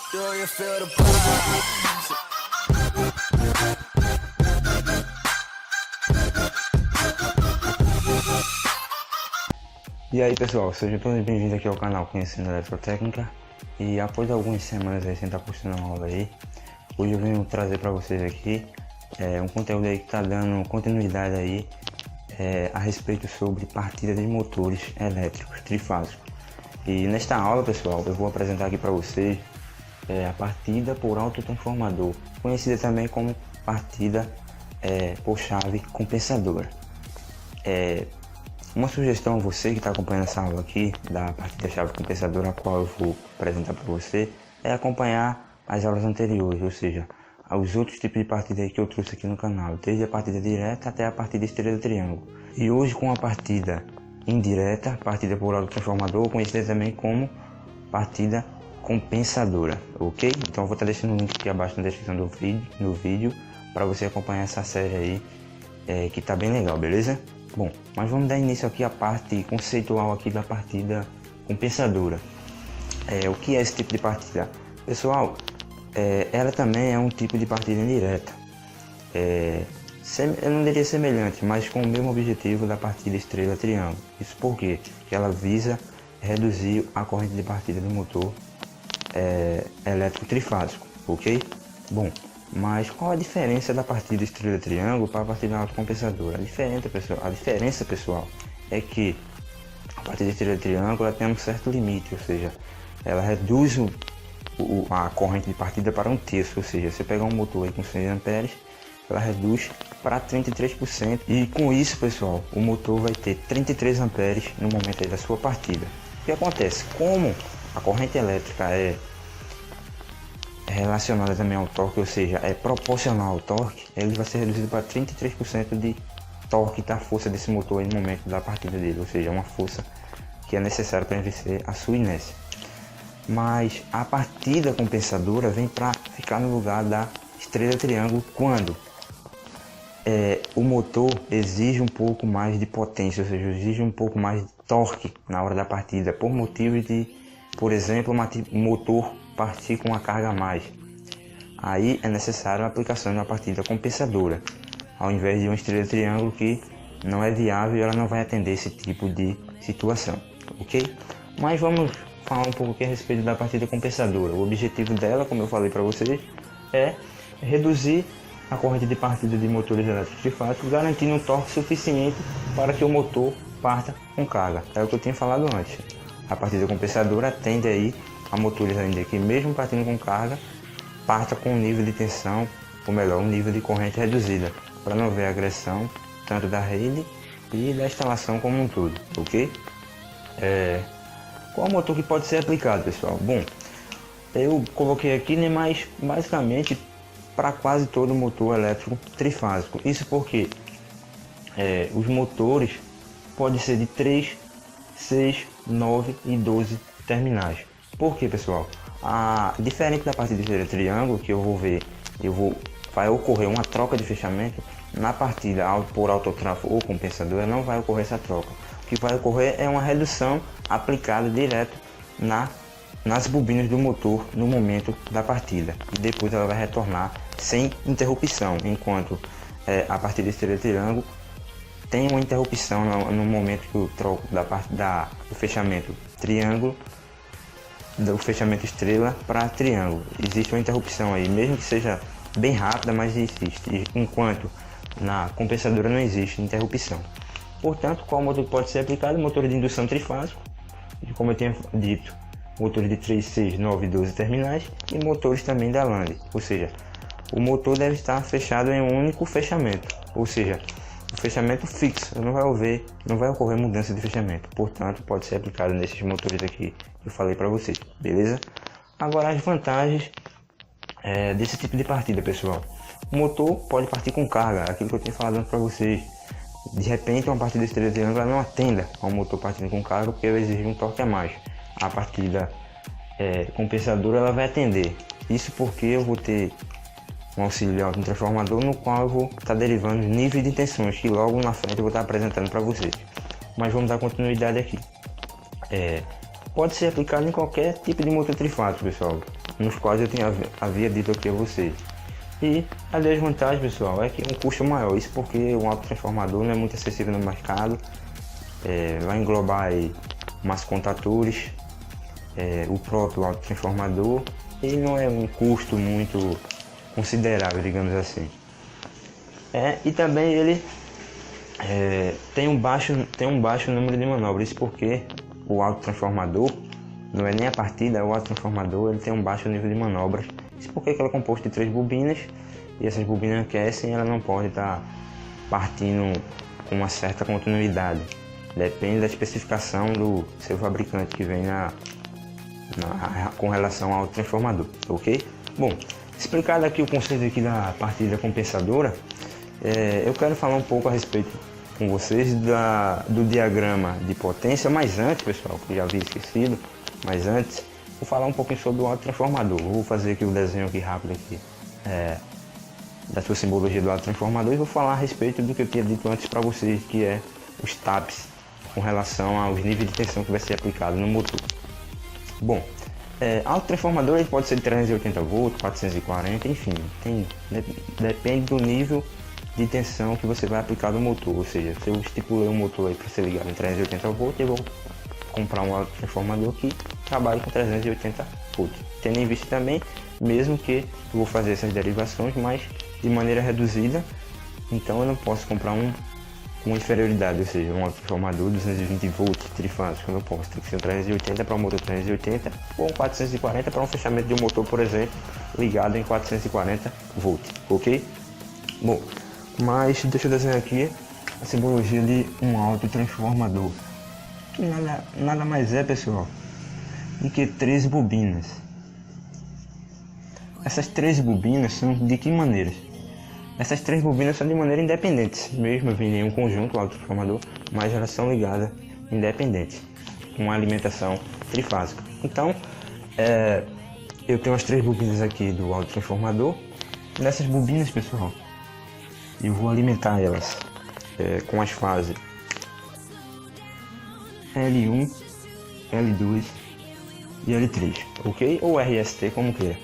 Do you feel the vibes? E aí pessoal, sejam todos bem-vindos aqui ao canal Conhecendo Eletrotécnica. E após algumas semanas aí sem estar postando uma aula aí, hoje eu venho trazer para vocês aqui um conteúdo aí que está dando continuidade aí a respeito sobre partida de motores elétricos trifásicos. E nesta aula, pessoal, eu vou apresentar aqui para vocês a partida por autotransformador, conhecida também como partida por chave compensadora. Uma sugestão a você que está acompanhando essa aula aqui da partida chave compensadora, a qual eu vou apresentar para você, é acompanhar as aulas anteriores, ou seja, os outros tipos de partida que eu trouxe aqui no canal, desde a partida direta até a partida estrela-triângulo. E hoje com a partida indireta, partida por autotransformador, conhecida também como partida compensadora, ok? Então eu vou estar deixando o link aqui abaixo na descrição do vídeo para você acompanhar essa série aí, que tá bem legal, beleza? Bom, mas vamos dar início aqui à parte conceitual aqui da partida compensadora. O que é esse tipo de partida? Pessoal, ela também é um tipo de partida indireta. Eu não diria semelhante, mas com o mesmo objetivo da partida estrela-triângulo. Isso porque ela visa reduzir a corrente de partida do motor elétrico trifásico, ok? Bom, mas qual a diferença da partida estrela-triângulo para a partida autocompensadora? A diferença, pessoal, é que a partida estrela-triângulo tem um certo limite, ou seja, ela reduz a corrente de partida para 1/3, ou seja, você pegar um motor aí com 100 amperes, ela reduz para 33%, e com isso, pessoal, o motor vai ter 33 amperes no momento aí da sua partida. O que acontece? Como a corrente elétrica é relacionada também ao torque, ou seja, é proporcional ao torque, ele vai ser reduzido para 33% de torque da força desse motor aí no momento da partida dele, ou seja, uma força que é necessária para vencer a sua inércia. Mas a partida compensadora vem para ficar no lugar da estrela-triângulo quando o motor exige um pouco mais de potência, ou seja, exige um pouco mais de torque na hora da partida, por motivo de, por exemplo, o motor partir com uma carga a mais. Aí é necessário a aplicação de uma partida compensadora, ao invés de uma estrela-triângulo que não é viável e ela não vai atender esse tipo de situação, ok? Mas vamos falar um pouco aqui a respeito da partida compensadora. O objetivo dela, como eu falei para vocês, é reduzir a corrente de partida de motores elétricos trifásicos, garantindo um torque suficiente para que o motor parta com carga. É o que eu tinha falado antes. A partida compensadora tende aí a motores ainda que, mesmo partindo com carga, parta com um nível de tensão, ou melhor, um nível de corrente reduzida, para não haver agressão tanto da rede e da instalação como um todo, ok? Qual motor que pode ser aplicado, pessoal? Bom, eu coloquei aqui, né, mas basicamente para quase todo motor elétrico trifásico. Isso porque os motores podem ser de 3, 6, 9 e 12 terminais. Por quê, pessoal? Diferente da partida de triângulo, que vai ocorrer uma troca de fechamento, na partida por autotrafo ou compensadora não vai ocorrer essa troca. O que vai ocorrer é uma redução aplicada direto nas bobinas do motor no momento da partida, e depois ela vai retornar sem interrupção, enquanto a partida estrela-triângulo tem uma interrupção no momento que eu troco do fechamento triângulo, do fechamento estrela para triângulo. Existe uma interrupção aí, mesmo que seja bem rápida, mas existe, enquanto na compensadora não existe interrupção. Portanto, qual motor pode ser aplicado? Motor de indução trifásico, como eu tinha dito, motores de 3, 6, 9 e 12 terminais, e motores também da Land, ou seja, o motor deve estar fechado em um único fechamento, ou seja, o fechamento fixo, não vai ocorrer mudança de fechamento. Portanto, pode ser aplicado nesses motores aqui que eu falei para vocês, beleza? Agora as vantagens desse tipo de partida, pessoal. O motor pode partir com carga, aquilo que eu tinha falado para vocês. De repente, uma partida estrela-triângulo não atenda ao motor partindo com carga, porque ela exige um torque a mais. A partida compensadora ela vai atender. Isso porque eu vou ter um auxílio de transformador, no qual eu vou estar derivando níveis de tensões que logo na frente eu vou estar apresentando para vocês. Mas vamos dar continuidade aqui. Pode ser aplicado em qualquer tipo de motor trifásico, pessoal. nos quais eu havia dito aqui a vocês. E a desvantagem, pessoal, é que um custo maior, isso porque o autotransformador não é muito acessível no mercado, vai englobar aí umas contadores, o próprio autotransformador, e não é um custo muito considerável, digamos assim. E também ele tem um baixo número de manobras, isso porque o autotransformador, não é nem a partida, o autotransformador ele tem um baixo nível de manobras. Isso porque ele é composto de 3 bobinas, e essas bobinas aquecem, ela não pode estar partindo com uma certa continuidade. Depende da especificação do seu fabricante que vem com relação ao transformador, ok? Bom, explicado aqui o conceito aqui da partida compensadora, eu quero falar um pouco a respeito com vocês do diagrama de potência, mas antes, pessoal, que já havia esquecido, mas antes vou falar um pouquinho sobre o autotransformador. Vou fazer aqui o desenho aqui rápido aqui, da sua simbologia do autotransformador, e vou falar a respeito do que eu tinha dito antes para vocês, que é os TAPs com relação aos níveis de tensão que vai ser aplicado no motor. Bom, autotransformador ele pode ser de 380 volts, 440, enfim, depende do nível de tensão que você vai aplicar no motor. Ou seja, se eu estipulei um motor aí para ser ligado em 380 volts, eu vou comprar um autotransformador que trabalhe com 380 volts. Tendo em vista também, mesmo que eu vou fazer essas derivações, mas de maneira reduzida, então eu não posso comprar um com inferioridade, ou seja, um autotransformador 220 volts trifásico, eu não posso. Tem que ser um 380 para um motor 380 ou um 440 para um fechamento de um motor, por exemplo, ligado em 440 volts, ok? Bom, mas deixa eu desenhar aqui a simbologia de um autotransformador, que nada mais é, pessoal, do que 3 bobinas. Essas 3 bobinas são de que maneiras? Essas 3 bobinas são de maneira independentes, mesmo vindo em um conjunto autotransformador, mas elas são ligadas independentes, com alimentação trifásica. Então, eu tenho as 3 bobinas aqui do autotransformador. Nessas bobinas, pessoal, eu vou alimentar elas com as fases L1, L2 e L3, ok? Ou RST, como queira.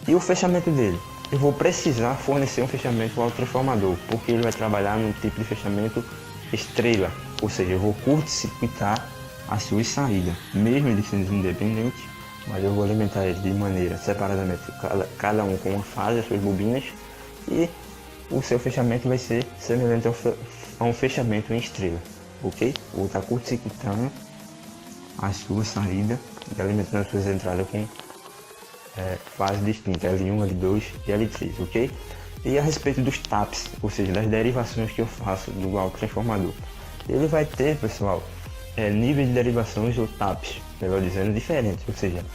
E o fechamento dele? Eu vou precisar fornecer um fechamento ao transformador, porque ele vai trabalhar no tipo de fechamento estrela, ou seja, eu vou curto-circuitar as suas saídas, mesmo ele sendo independente, mas eu vou alimentar ele de maneira separadamente, cada um com uma fase, as suas bobinas, e o seu fechamento vai ser semelhante a um fechamento em estrela, ok? Vou estar curto-circuitando a sua saída e alimentando as suas entradas com fases distintas, L1, L2 e L3, ok? E a respeito dos TAPs, ou seja, das derivações que eu faço do autotransformador, ele vai ter, pessoal, níveis de derivações ou TAPs, melhor dizendo, diferentes. Ou seja,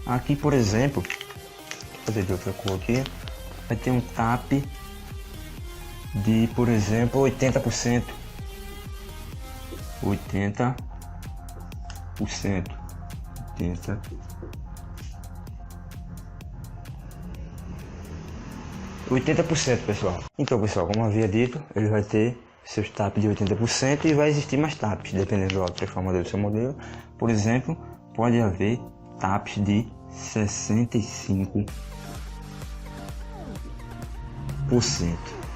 aqui, por exemplo, vou fazer de outra cor aqui, vai ter um TAP de, por exemplo, 80%. 80%, pessoal. Então, pessoal, como eu havia dito, ele vai ter seus TAPs de 80% e vai existir mais TAPs, dependendo do autotransformador do seu modelo. Por exemplo, pode haver TAPs de 65%.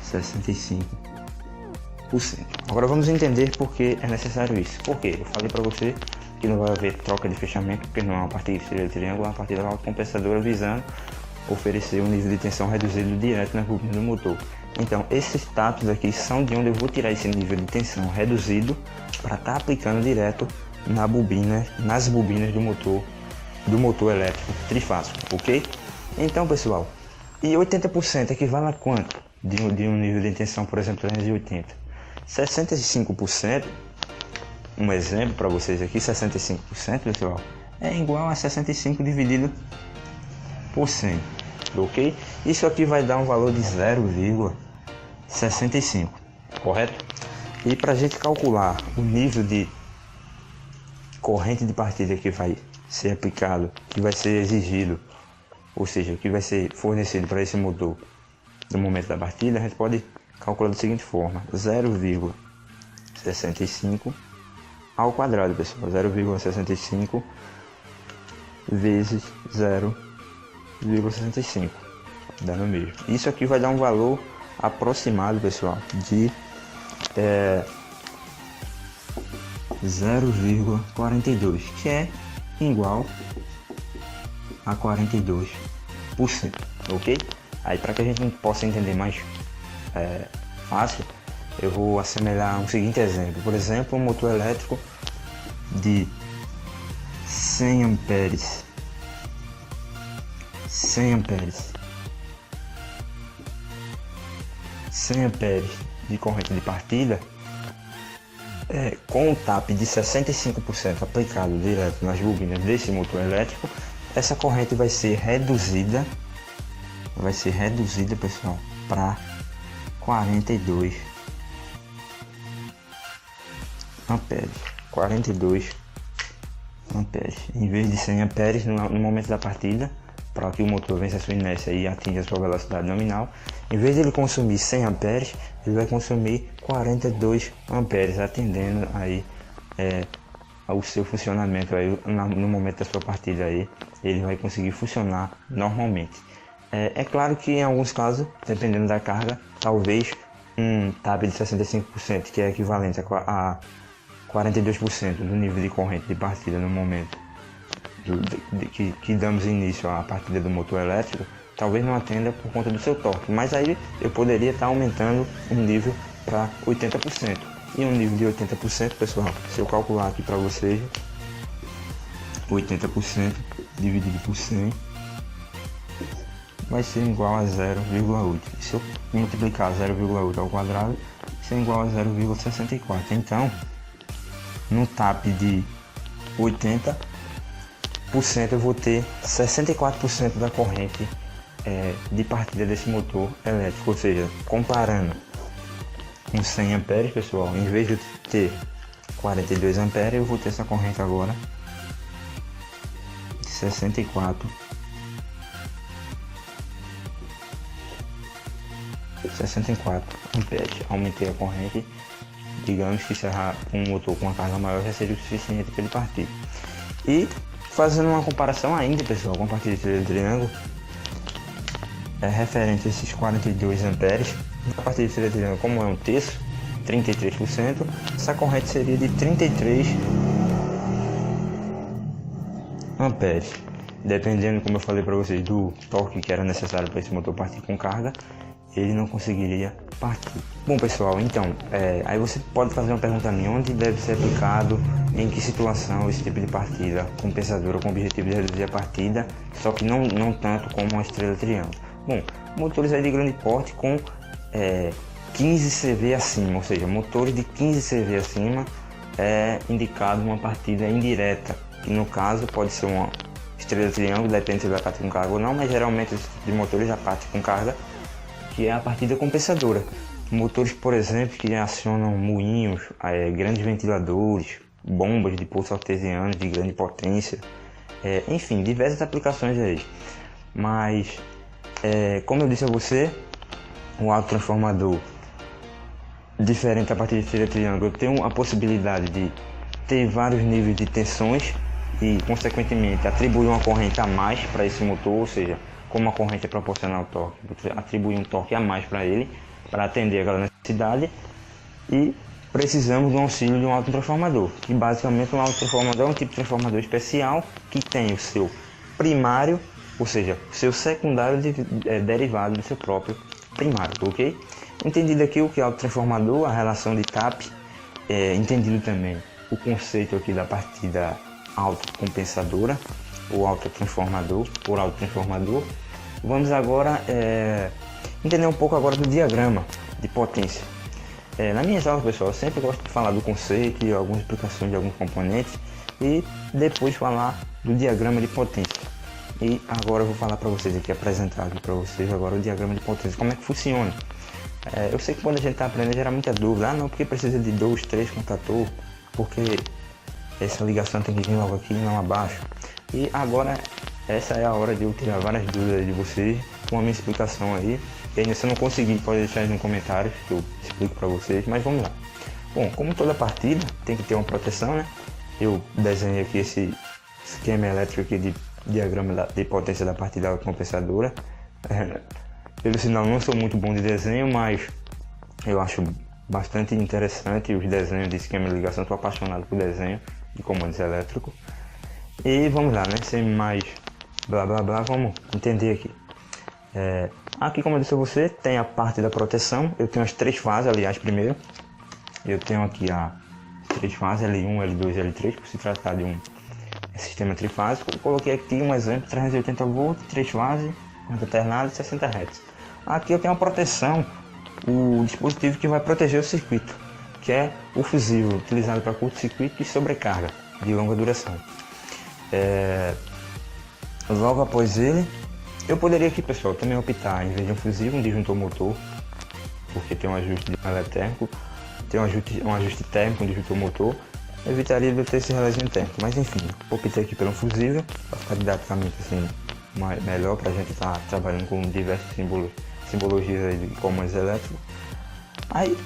65%. Agora vamos entender por que é necessário isso. Por quê? Eu falei para você que não vai haver troca de fechamento, porque não é uma partida de estrela triângulo, é uma partida autocompensadora visando oferecer um nível de tensão reduzido direto nas bobinas do motor. Então esses TAPs aqui são de onde eu vou tirar esse nível de tensão reduzido para estar aplicando direto nas bobinas do motor elétrico trifásico, ok? Então, pessoal, e 80% equivale a quanto de um nível de tensão, por exemplo, 380? 65%, um exemplo para vocês aqui, 65%, pessoal, é igual a 65 dividido por 100, ok? Isso aqui vai dar um valor de 0,65, correto? E para a gente calcular o nível de corrente de partida que vai ser aplicado, que vai ser exigido, ou seja, que vai ser fornecido para esse motor no momento da partida, a gente pode calcular da seguinte forma: 0,65 ao quadrado, pessoal. 0,65 vezes 0,65, dando mesmo. Isso aqui vai dar um valor aproximado, pessoal, de 0,42, que é igual a 42%, ok? Aí, para que a gente possa entender mais fácil, eu vou assemelhar um seguinte exemplo. Por exemplo, um motor elétrico de 100 amperes, 100 amperes de corrente de partida, com o TAP de 65% aplicado direto nas bobinas desse motor elétrico, essa corrente vai ser reduzida, pessoal, para 42 amperes. 42 amperes, em vez de 100 amperes no momento da partida, para que o motor vença a sua inércia e atinja a sua velocidade nominal. Em vez de ele consumir 100 amperes, ele vai consumir 42 amperes, atendendo aí ao seu funcionamento aí, no momento da sua partida aí, ele vai conseguir funcionar normalmente. É claro que em alguns casos, dependendo da carga, talvez um TAP de 65%, que é equivalente a 42% do nível de corrente de partida no momento que damos início à partida do motor elétrico, talvez não atenda por conta do seu torque, mas aí eu poderia estar aumentando um nível para 80%. E um nível de 80%, pessoal, se eu calcular aqui para vocês, 80% dividido por 100 vai ser igual a 0,8. Se eu multiplicar 0,8 ao quadrado, isso é igual a 0,64. Então, no TAP de 80%, eu vou ter 64% da corrente de partida desse motor elétrico. Ou seja, comparando com 100 amperes, pessoal, em vez de ter 42 amperes, eu vou ter essa corrente agora de 64 amperes. Aumentei a corrente. Digamos que se um motor com uma carga maior já seria o suficiente para ele partir. E fazendo uma comparação ainda, pessoal, com a partida de triângulo, referente a esses 42 amperes, a partida de triângulo, como é um terço, 33%, essa corrente seria de 33 amperes. Dependendo, como eu falei para vocês, do torque que era necessário para esse motor partir com carga, ele não conseguiria partir. Bom, pessoal, então, aí você pode fazer uma pergunta a mim: onde deve ser aplicado, em que situação esse tipo de partida compensadora com o objetivo de reduzir a partida, só que não tanto como uma estrela triângulo. Bom, motores aí de grande porte com 15 CV acima, ou seja, motores de 15 CV acima é indicado uma partida indireta, que no caso pode ser uma estrela triângulo, depende se vai partir com carga ou não, mas geralmente esse tipo de motores já parte com carga, que é a partida compensadora. Motores, por exemplo, que acionam moinhos, grandes ventiladores, bombas de poço artesiano de grande potência, enfim, diversas aplicações aí. Mas, como eu disse a você, o autotransformador, diferente da partida de estrela triângulo, tem a possibilidade de ter vários níveis de tensões e, consequentemente, atribuir uma corrente a mais para esse motor, ou seja, como a corrente é proporcional ao torque, atribuir um torque a mais para ele, para atender aquela necessidade, e precisamos do auxílio de um autotransformador, que basicamente um autotransformador é um tipo de transformador especial que tem o seu primário, ou seja, o seu secundário derivado do seu próprio primário, ok? Entendido aqui o que é autotransformador, a relação de TAP, entendido também o conceito aqui da partida autocompensadora, ou autotransformador, por autotransformador. Vamos agora entender um pouco agora do diagrama de potência. Na minha aula, pessoal, eu sempre gosto de falar do conceito e algumas explicações de alguns componentes e depois falar do diagrama de potência. E agora eu vou falar para vocês aqui, apresentar aqui para vocês agora o diagrama de potência, como é que funciona. Eu sei que quando a gente está aprendendo gera muita dúvida, não, porque precisa de 2, 3 contator, porque essa ligação tem que vir logo aqui e não abaixo. E agora essa é a hora de eu tirar várias dúvidas de vocês com a minha explicação aí. E ainda se eu não conseguir, pode deixar aí nos comentários que eu explico para vocês, mas vamos lá. Bom, como toda partida tem que ter uma proteção, né? Eu desenhei aqui esse esquema elétrico aqui de diagrama de potência da parte da autocompensadora. Pelo sinal, não sou muito bom de desenho, mas eu acho bastante interessante os desenhos de esquema de ligação. Estou apaixonado por desenho de comandos elétricos. E vamos lá, né? Sem mais blá blá blá, vamos entender aqui. Aqui, como eu disse a você, tem a parte da proteção. Eu tenho as 3 fases, aliás, primeiro. Eu tenho aqui as 3 fases, L1, L2 e L3, por se tratar de um sistema trifásico. Eu coloquei aqui um exemplo, 380 volts, 3 fases, alternado, 60 Hz. Aqui eu tenho a proteção, o dispositivo que vai proteger o circuito, que é o fusível, utilizado para curto-circuito e sobrecarga de longa duração. Logo após ele, eu poderia aqui, pessoal, também optar, em vez de um fusível, um disjuntor motor, porque tem um ajuste de relé térmico, tem um ajuste térmico, um disjuntor motor, evitaria de eu ter esse relézinho térmico. Mas enfim, optei aqui pelo fusível, para ficar didaticamente assim, melhor para a gente estar trabalhando com diversas simbologias de comandos elétricos. Aí,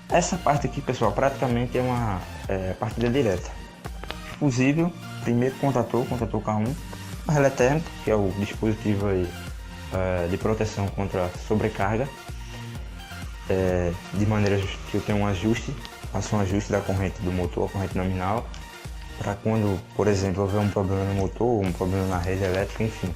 essa parte aqui, pessoal, praticamente é uma partida direta. Fusível, primeiro contator K1, o relé térmico, que é o dispositivo aí, de proteção contra sobrecarga, de maneira que eu tenho um ajuste, faço um ajuste da corrente do motor, a corrente nominal, para quando, por exemplo, houver um problema no motor, um problema na rede elétrica, enfim,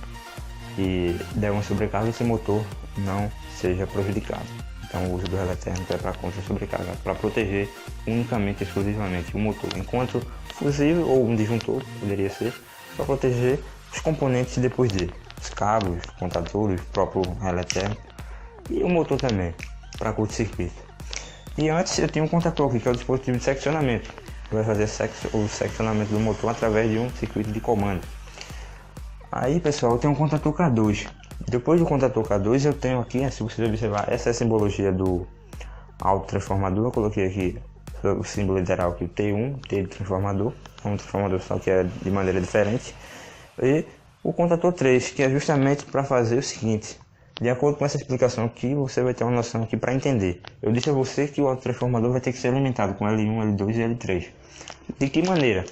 e der uma sobrecarga, esse motor não seja prejudicado. Então o uso do relé térmico é para contra sobrecarga, para proteger unicamente, exclusivamente o motor, enquanto fusível ou um disjuntor poderia ser para proteger os componentes depois dele, os cabos, os contadores, o próprio relé térmico e o motor também, para curto-circuito. E antes eu tinha um contator aqui, que é o dispositivo de seccionamento, que vai fazer o seccionamento do motor através de um circuito de comando. Aí, pessoal, eu tenho um contator K2. Depois do contator K2 eu tenho aqui, se vocês observar, essa é a simbologia do autotransformador. Eu coloquei aqui o símbolo literal aqui, T1, T de transformador, é um transformador só que é de maneira diferente. E o contator 3, que é justamente para fazer o seguinte. De acordo com essa explicação aqui, você vai ter uma noção aqui para entender. Eu disse a você que o autotransformador vai ter que ser alimentado com L1, L2 e L3. De que maneira?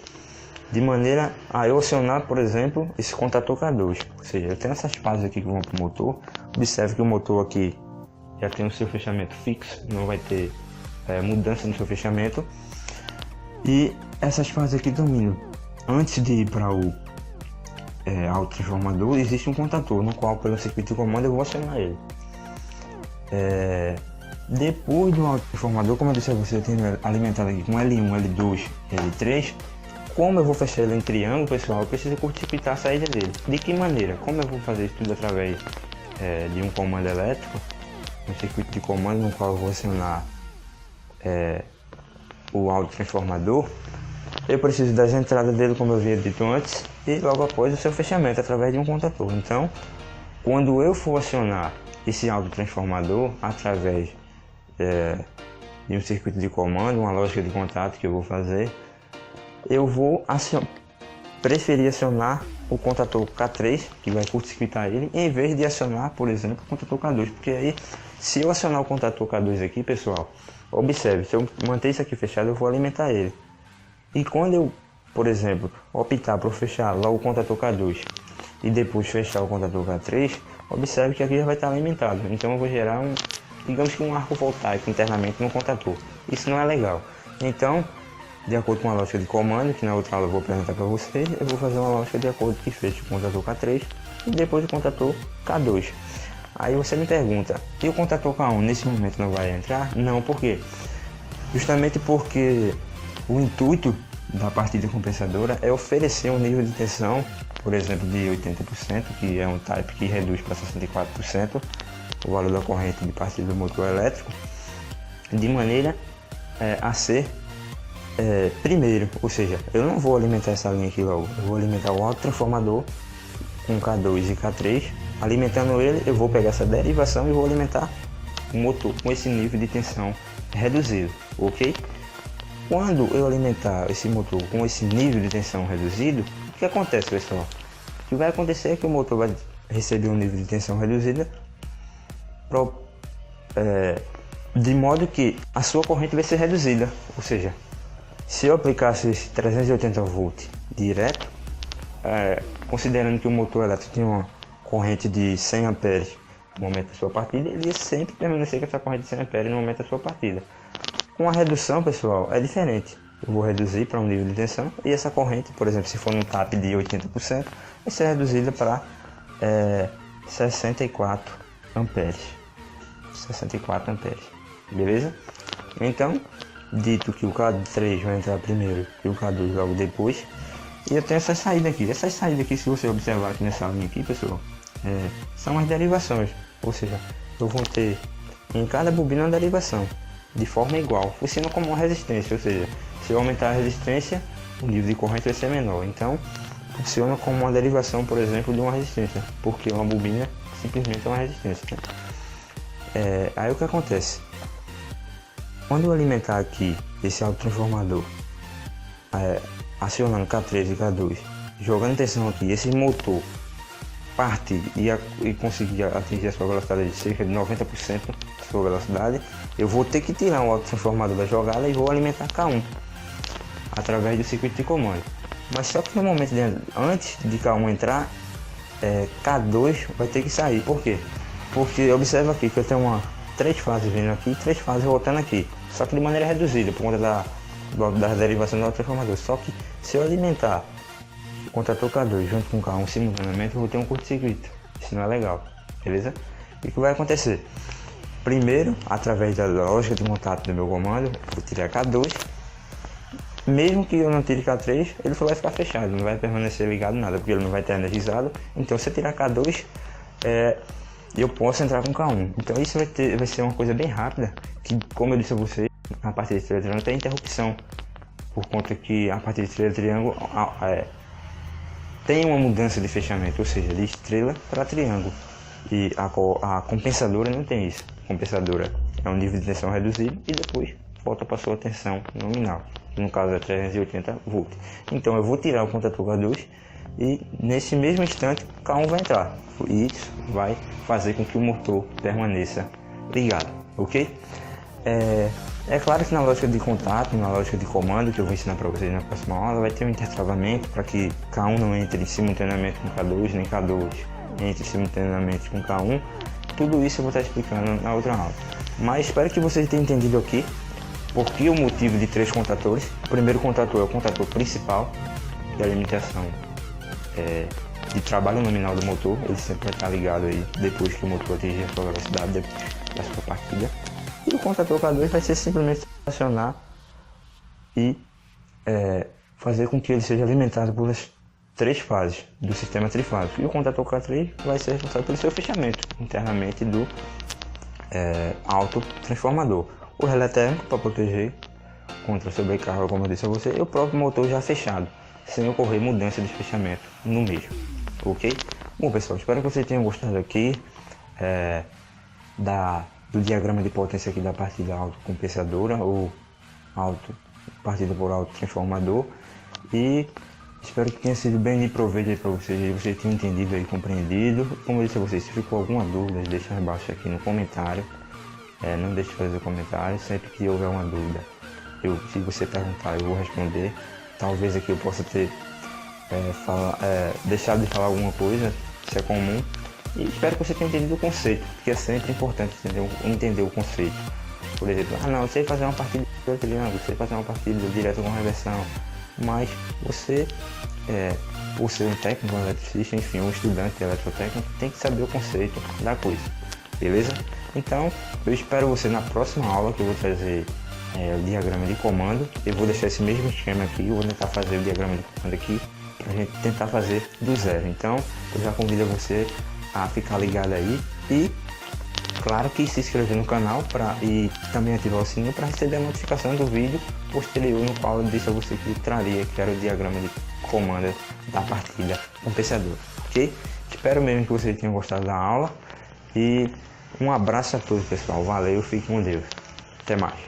De maneira a eu acionar, por exemplo, esse contator K2. Ou seja, eu tenho essas fases aqui que vão para o motor. Observe que o motor aqui já tem o seu fechamento fixo, não vai ter mudança no seu fechamento. E essas fases aqui dominam. Antes de ir para o autotransformador, existe um contator, no qual pelo circuito de comando eu vou acionar ele. Depois do autotransformador, como eu disse a você, eu tenho alimentado aqui com L1, L2 e L3. Como eu vou fechar ele em triângulo, pessoal, eu preciso curto-circuitar a saída dele. De que maneira? Como eu vou fazer isso tudo através de um comando elétrico, um circuito de comando no qual eu vou acionar o autotransformador, eu preciso das entradas dele, como eu havia dito antes, e logo após o seu fechamento através de um contator. Então, quando eu for acionar esse autotransformador através de um circuito de comando, uma lógica de contato que eu vou fazer, eu vou preferir acionar o contator K3, que vai curto-circuitar ele, em vez de acionar, por exemplo, o contator K2, porque aí, se eu acionar o contator K2 aqui, pessoal, observe, se eu manter isso aqui fechado, eu vou alimentar ele. E quando eu, por exemplo, optar por fechar logo o contator K2 e depois fechar o contator K3, observe que aqui já vai estar alimentado. Então eu vou gerar digamos que um arco voltaico internamente no contator. Isso não é legal. Então, de acordo com a lógica de comando, que na outra aula eu vou apresentar para vocês, eu vou fazer uma lógica de acordo que feche o contator K3 e depois o contator K2. Aí você me pergunta, e o contator K1 nesse momento não vai entrar? Não, por quê? Justamente porque o intuito da partida compensadora é oferecer um nível de tensão, por exemplo, de 80%, que é um type que reduz para 64% o valor da corrente de partida do motor elétrico, de maneira a ser primeiro, ou seja, eu não vou alimentar essa linha aqui logo, eu vou alimentar o autotransformador com K2 e K3, alimentando ele, eu vou pegar essa derivação e vou alimentar o motor com esse nível de tensão reduzido, ok? Quando eu alimentar esse motor com esse nível de tensão reduzido, o que acontece, pessoal? O que vai acontecer é que o motor vai receber um nível de tensão reduzida de modo que a sua corrente vai ser reduzida, ou seja, se eu aplicasse esse 380 volts direto, considerando que o motor elétrico tem uma corrente de 100 amperes no momento da sua partida, ele ia sempre permanecer com essa corrente de 100 amperes no momento da sua partida. Com a redução, pessoal, é diferente. Eu vou reduzir para um nível de tensão e essa corrente, por exemplo, se for num tap de 80%, vai ser reduzida para 64 amperes. 64 amperes, beleza? Então, dito que o K3 vai entrar primeiro e o K2 logo depois, e eu tenho essa saída aqui. Essas saídas aqui, se você observar aqui nessa linha aqui, pessoal, são as derivações, ou seja, eu vou ter em cada bobina uma derivação de forma igual, funciona como uma resistência, ou seja, se eu aumentar a resistência, o nível de corrente vai ser menor. Então, funciona como uma derivação, por exemplo, de uma resistência, porque uma bobina simplesmente é uma resistência, né? Aí o que acontece? Quando eu alimentar aqui esse autotransformador, acionando K3 e K2, jogando tensão aqui, esse motor partir e conseguir atingir a sua velocidade de cerca de 90% da sua velocidade, eu vou ter que tirar o autotransformador da jogada e vou alimentar K1 através do circuito de comando. Mas só que no momento antes de K1 entrar, K2 vai ter que sair. Por quê? Porque observa aqui que eu tenho 3 fases vindo aqui, 3 fases voltando aqui, só que de maneira reduzida por conta da derivação do autotransformador. Só que se eu alimentar o contator K2 junto com K1 simultaneamente, eu vou ter um curto-circuito. Isso não é legal, beleza? E o que vai acontecer? Primeiro, através da lógica de contato do meu comando, eu vou tirar K2. Mesmo que eu não tire K3, ele só vai ficar fechado, não vai permanecer ligado nada, porque ele não vai estar energizado. Então, se eu tirar K2, eu posso entrar com K1. Então, isso vai ser uma coisa bem rápida, que, como eu disse a vocês, a partir de estrela triângulo tem interrupção, por conta que a partir de estrela triângulo tem uma mudança de fechamento, ou seja, de estrela para triângulo. E a compensadora não tem isso. A compensadora é um nível de tensão reduzido e depois volta para a sua tensão nominal, que no caso é 380 volts. Então eu vou tirar o contator K2 e nesse mesmo instante K1 vai entrar. E isso vai fazer com que o motor permaneça ligado, ok? É claro que na lógica de contato, na lógica de comando, que eu vou ensinar para vocês na próxima aula, vai ter um intertravamento para que K1 não entre simultaneamente com K2, nem K2 entre simultaneamente com K1. Tudo isso eu vou estar explicando na outra aula. Mas espero que vocês tenham entendido aqui porque o motivo de 3 contatores. O primeiro contator é o contator principal, que é a limitação de trabalho nominal do motor. Ele sempre vai estar ligado aí depois que o motor atingir a sua velocidade da sua partida. E o contator K2 vai ser simplesmente acionar e fazer com que ele seja alimentado pelas 3 fases do sistema trifásico. E o contator K3 vai ser responsável pelo seu fechamento internamente do autotransformador. O relé térmico para proteger contra sobrecarga, como eu disse a você, e o próprio motor já fechado, sem ocorrer mudança de fechamento no mesmo. Ok? Bom, pessoal, espero que vocês tenham gostado aqui do diagrama de potência aqui da partida autocompensadora ou partida por autotransformador, e espero que tenha sido bem de proveito para vocês, vocês tenham entendido e compreendido. Como eu disse a vocês, se ficou alguma dúvida, deixa abaixo aqui no comentário. Não deixe de fazer o comentário, sempre que houver uma dúvida, se você perguntar, eu vou responder. Talvez aqui eu possa ter deixado de falar alguma coisa, isso é comum. E espero que você tenha entendido o conceito, porque é sempre importante entender o conceito. Por exemplo, não, eu sei fazer uma partida de triângulo, eu sei fazer uma partida direta com reversão, mas você, por ser um técnico, um eletricista, enfim, um estudante de eletrotécnica, tem que saber o conceito da coisa, beleza? Então, eu espero você na próxima aula, que eu vou trazer o diagrama de comando. Eu vou deixar esse mesmo esquema aqui, eu vou tentar fazer o diagrama de comando aqui, para a gente tentar fazer do zero. Então, eu já convido você a ficar ligado aí e, claro, que se inscrever no canal e também ativar o sininho para receber a notificação do vídeo posterior, no qual eu disse a você que traria, que era o diagrama de comando da partida compensadora, ok? Espero mesmo que vocês tenham gostado da aula e um abraço a todos, pessoal. Valeu, fique com Deus. Até mais.